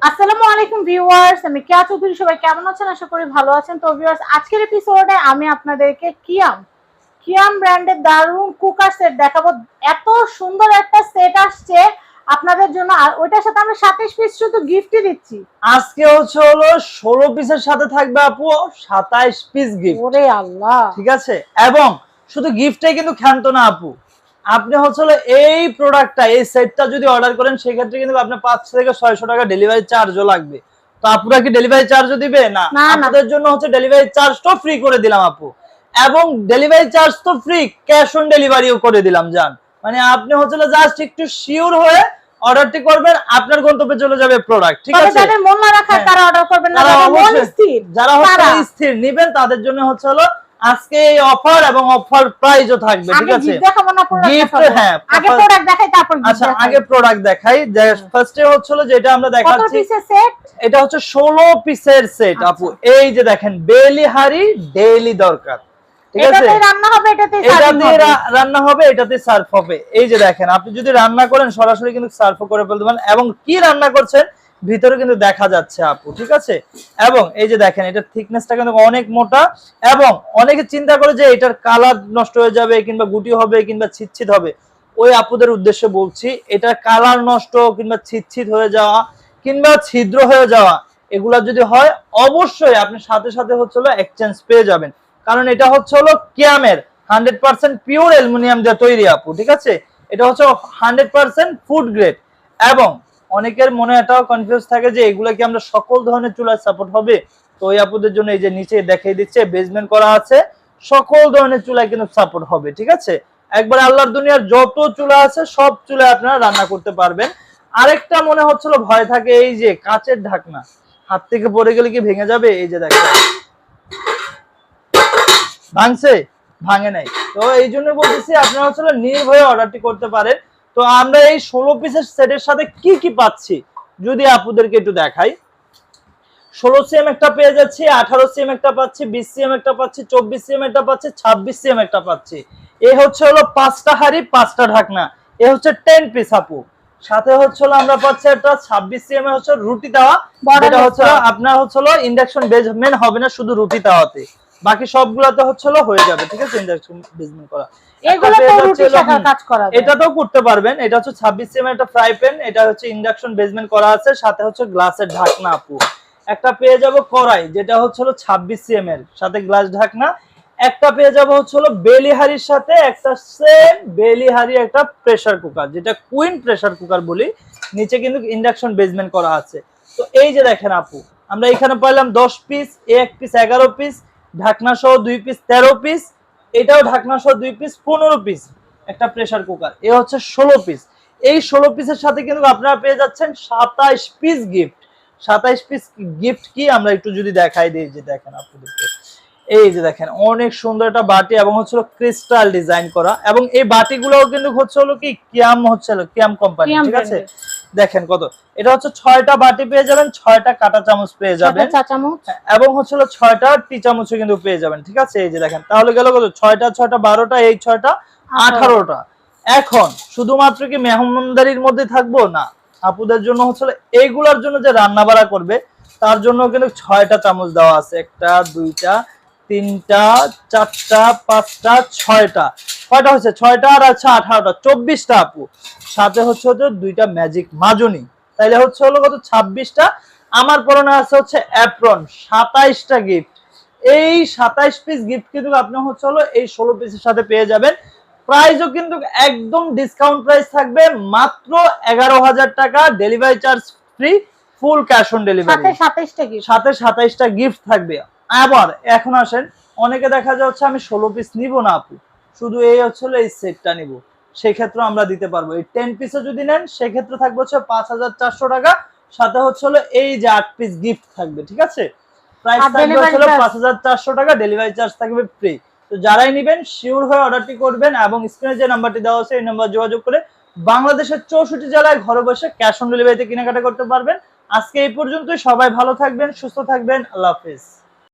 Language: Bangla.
আসসালামু আলাইকুম ভিউয়ার্স, আমি কেয়া চৌধুরী। সবাই কেমন আছেন? আশা করি ভালো আছেন। তো ভিউয়ার্স, আজকের এপিসোডে আমি আপনাদেরকে কিয়াম ব্র্যান্ডের দারুন কুকার সেট দেখাবো। এত সুন্দর একটা সেট আসছে আপনাদের জন্য, আর ওইটার সাথে আমরা 27 পিস শুধু গিফটই দিচ্ছি। আজকে হলো 16 পিসের সাথে থাকবে আপু 27 পিস গিফট। ওরে আল্লাহ, ঠিক আছে। এবং শুধু গিফটটাই কিন্তু ক্ষান্ত না আপু, আপনি হলো এই প্রোডাক্টটা, এই সেটটা যদি অর্ডার করেন সেক্ষেত্রে কিন্তু আপনার 500 থেকে 600 টাকা ডেলিভারি চার্জও লাগবে। তো আপুরা কি ডেলিভারি চার্জও দিবে? না, আপনাদের জন্য ডেলিভারি চার্জটাও ফ্রি করে দিলাম আপু। এবং ডেলিভারি চার্জ তো ফ্রি, ক্যাশ অন ডেলিভারিও করে দিলাম। জান মানে আপনি জাস্ট একটু শিওর হয়ে অর্ডারটি করবেন, আপনার গন্তব্যে চলে যাবে প্রোডাক্ট। ঠিক আছে। যাদের মন না রাখা তারা অর্ডার করবেন না, যারা মন স্থির, যারা স্থির নেবেন তাদের জন্য হলো আজকে এই অফার এবং অফার প্রাইসও থাকবে। ঠিক আছে। দেখাবো না প্রোডাক্ট, হ্যাঁ আগে প্রোডাক্ট দেখাই তারপর। আচ্ছা, আগে প্রোডাক্ট দেখাই। ফার্স্টে হলো যেটা আমরা দেখাচ্ছি, কত পিসের সেট? এটা 16 পিসের সেট আপু। এই যে দেখেন, বেলি হাড়ি ডেইলি দরকার। ঠিক আছে। এটাতে রান্না হবে, রান্না হবে, এটাতে সার্ভ হবে। এই যে দেখেন, আপনি যদি রান্না করেন সরাসরি কিন্তু সার্ভ করে ফেলতে পারেন, এবং কি রান্না করছেন ভিতরে কিন্তু দেখা যাচ্ছে আপু। ঠিক আছে। এবং এই যে দেখেন, এটার থিকনেসটা কিন্তু অনেক মোটা, এবং অনেকে চিন্তা করে যে এটার কালার নষ্ট হয়ে যাবে কিংবা গুটি হবে কিংবা ছিটছিট হবে। ওই আপুদের উদ্দেশ্যে বলছি, এটার কালার নষ্ট কিংবা ছিটছিট হয়ে যাওয়া কিংবা ছিদ্র হয়ে যাওয়া এগুলা যদি হয়, অবশ্যই আপনি সাথে সাথে এক্সচেঞ্জ পেয়ে যাবেন। কারণ এটা হলো কিয়ামের 100% পিওর অ্যালুমিনিয়াম দিয়ে তৈরি আপু। ঠিক আছে। এটা 100% ফুড গ্রেড। এবং অনেকের মনে এটাও কনফিউজ থাকে যে এগুলা কি আমরা সকল ধরনের চুলায় সাপোর্ট হবে। তো ওই আপুদের জন্য এই যে নিচে দেখিয়ে দিচ্ছে, বেসমেন্ট করা আছে, সকল ধরনের চুলায় কিন্তু সাপোর্ট হবে। ঠিক আছে। একবার আল্লাহর দুনিয়ার যত চুলা আছে সব চুলায় আপনারা রান্না করতে পারবেন। আরেকটা মনে ভয় থাকে, এই যে কাচের ঢাকনা হাত থেকে পড়ে গেলে কি ভেঙে যাবে। এই যে দেখেন, ভাঙছে? ভাঙে নাই। তো এই জন্য বলতেছি আপনারা নির্ভয়ে অর্ডারটি করতে পারেন। তো আমরা এই 16 পিসের সেটের সাথে কি কি পাচ্ছি যদি আপুদেরকে একটু দেখাই। 16 সিএম একটা পেয়ে যাচ্ছি, 18 সিএম একটা পাচ্ছি, 20 সিএম একটা পাচ্ছি, 24 সিএম একটা পাচ্ছি, 26 সিএম একটা পাচ্ছি। এই হলো 5টা হাড়ি, 5টা ঢাকনা। এ 10 পিস আপু। সাথে আমরা পাচ্ছি একটা 26 সিএম এর রুটি তাওয়া, যেটা আপনার ইন্ডাকশন বেজমেন্ট হবে না, শুধু রুটি তাওয়াতে। বাকি সবগুলাতে হয়ে যাবে। ঠিক আছে। ইন্ডাকশন বেজমেন্ট করা, এটাতেও করতে পারবেন। এটা 26 সিএম একটা ফ্রাই প্যান, এটা ইন্ডাকশন বেজমেন্ট করা আছে, সাথে গ্লাসের ঢাকনা আপু। একটা পেয়ে যাব কড়াই, যেটা 26 সিএম এর সাথে গ্লাস ঢাকনা। একটা পেয়ে যাব বেলি হাড়ির সাথে একটা সেম বেলি হাড়ি একটা প্রেসার কুকার, যেটা কুইন প্রেসার কুকার বলি। নিচে কিন্তু ইন্ডাকশন বেজমেন্ট করা আছে। তো এই যে দেখেন আপু, আমরা এখানে পাইলাম 10 পিস, এক পিস 11 পিস, ঢাকনা সহ 2 পিস 13 পিস, এটাও ঢাকনা সহ 2 পিস 15 পিস একটা প্রেসার কুকার। এ 16 পিস। এই 16 পিসের সাথে কিন্তু আপনারা পেয়ে যাচ্ছেন 27 পিস গিফট। 27 পিস গিফট কি আমরা একটু যদি দেখাই দিই, যে দেখেন আপনাদেরকে, এই যে দেখেন অনেক সুন্দর একটা বাটি, এবং ক্রিস্টাল ডিজাইন করা, এবং এই বাটিগুলোও কিন্তু কি কিয়াম কোম্পানি। ঠিক আছে। দেখেন কত, এটা 6টা বাটি পেয়ে যাবেন, 6টা কাঁটা চামচ পেয়ে যাবেন, এবং 6টা টি চামচও কিন্তু পেয়ে যাবেন। ঠিক আছে। এই যে দেখেন, তাহলে গেল কত, 6টা 6টা 12টা, এই 6টা 18টা। এখন শুধুমাত্র কি মেহমানদারির মধ্যে থাকবো না, আপুদের জন্য এইগুলার জন্য যে রান্না বাড়া করবে তার জন্য কিন্তু 6টা চামচ দেওয়া আছে। একটা, দুইটা, তিনটা, চারটা, পাঁচটা, 6টা। কয়টা হচ্ছে? 6টা আর আছে 18টা, 24টা আপু। সাথে দুইটা ম্যাজিক মাজনি, তাইলে হলো কত, 26টা। আমার পরনে আছে অ্যাপ্রন, 27টা গিফট। এই 27 পিস গিফট কিন্তু আপনি এই 16 পিসের সাথে পেয়ে যাবেন। প্রাইসও কিন্তু একদম ডিসকাউন্ট প্রাইস থাকবে, মাত্র 11,000 টাকা, delivery charge free, full cash on delivery, সাথে 27টা গিফট থাকবে। আবার এখন আসেন, অনেকে দেখা যাচ্ছে আমি 16 পিস নিব না আপু, শুধু এই এই সেটটা নিব, সেই ক্ষেত্রে আমরা দিতে পারবো। এই 10 পিসে যদি নেন সেক্ষেত্রে থাকবে 5,400 টাকা, সাথে এই যে 8 পিস গিফট থাকবে। ঠিক আছে। প্রাইস থাকবে 5,400 টাকা, ডেলিভারি চার্জ থাকবে ফ্রি। তো যারাই নেবেন শিওর হয়ে অর্ডারটি করবেন, এবং স্ক্রিনে যে নাম্বারটি দেওয়া আছে এই নাম্বার যোগাযোগ করে বাংলাদেশের 64 জেলায় ঘরে বসে ক্যাশ অন ডেলিভারিতে কেনাকাটা করতে পারবেন। আজকে এই পর্যন্তই। সবাই ভালো থাকবেন, সুস্থ থাকবেন। আল্লাহ হাফেজ।